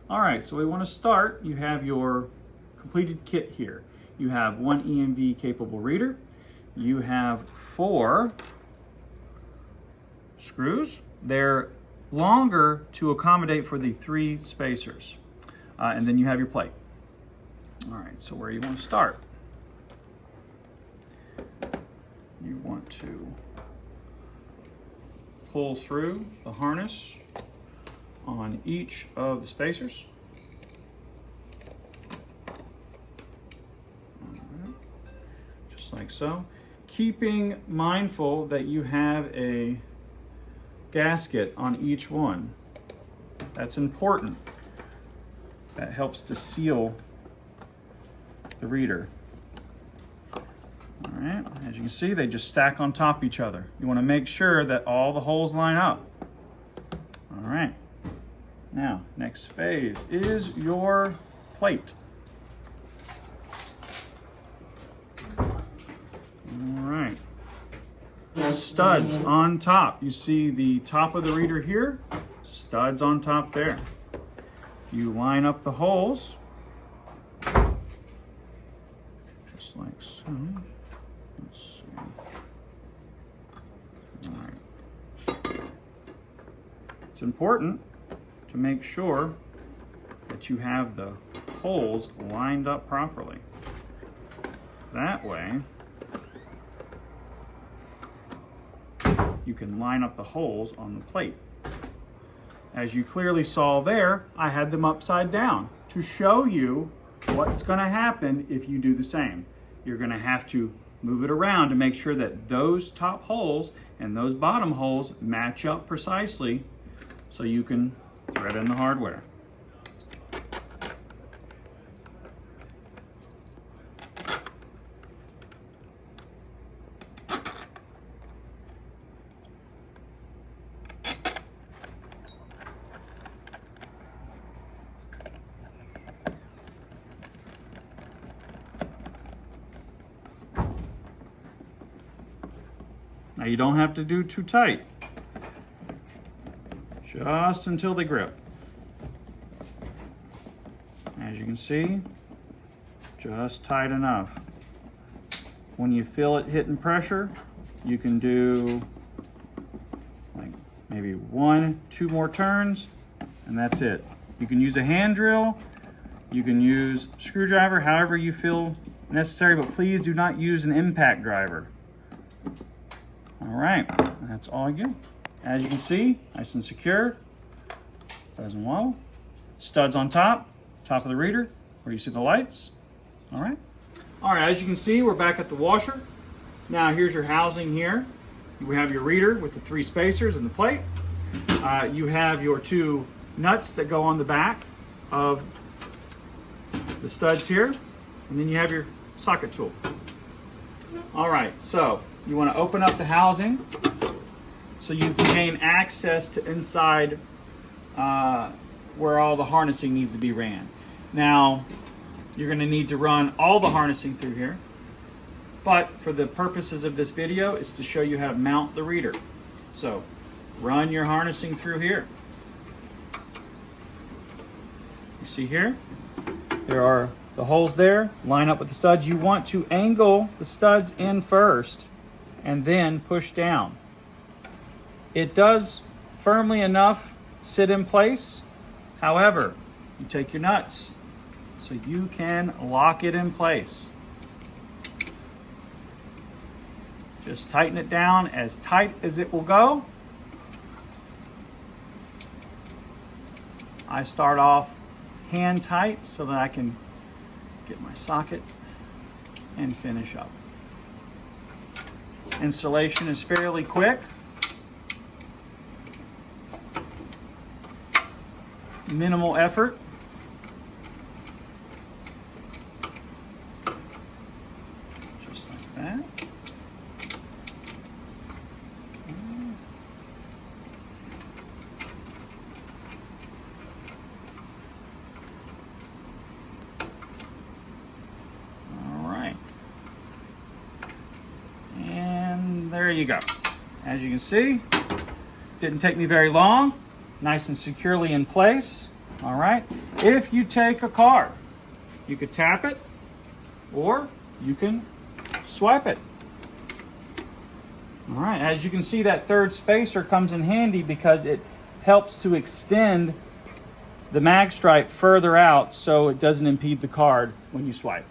All right, so we want to start. You have your completed kit here. You have one EMV capable reader. You have 4 screws. They're longer to accommodate for the 3 spacers. And then you have your plate. All right, so where you want to start? You want to pull through the harness on each of the spacers. All right. Just like so. Keeping mindful that you have a gasket on each one. That's important. That helps to seal the reader. All right, as you can see, they just stack on top of each other. You want to make sure that all the holes line up. All right, now next phase is your plate. All right, studs on top. You see the top of the reader here, studs on top there. You line up the holes, just like so. Let's see. All right. It's important to make sure that you have the holes lined up properly. That way, you can line up the holes on the plate. As you clearly saw there, I had them upside down to show you what's going to happen if you do the same. You're going to have to move it around to make sure that those top holes and those bottom holes match up precisely so you can thread in the hardware. Now you don't have to do too tight, just until they grip. As you can see, just tight enough. When you feel it hitting pressure, you can do like maybe 1, 2 more turns, and that's it. You can use a hand drill, you can use a screwdriver, however you feel necessary, but please do not use an impact driver. All right, that's all you do. As you can see, nice and secure, doesn't wobble. Studs on top of the reader, where you see the lights. All right, as you can see, we're back at the washer. Now here's your housing here. We have your reader with the 3 spacers and the plate. You have your 2 nuts that go on the back of the studs here, and then you have your socket tool. All right, so you want to open up the housing so you can gain access to inside where all the harnessing needs to be ran. Now, you're going to need to run all the harnessing through here, but for the purposes of this video, it's to show you how to mount the reader. So, run your harnessing through here. You see here? There are the holes there, line up with the studs. You want to angle the studs in first and then push down. It does firmly enough sit in place. However, you take your nuts so you can lock it in place. Just tighten it down as tight as it will go. I start off hand tight so that I can get my socket and finish up. Installation is fairly quick. Minimal effort. Just like that. There you go. As you can see, didn't take me very long. Nice and securely in place. All right. if you take a card, you could tap it or you can swipe it. All right, as you can see, that third spacer comes in handy because it helps to extend the mag stripe further out so it doesn't impede the card when you swipe.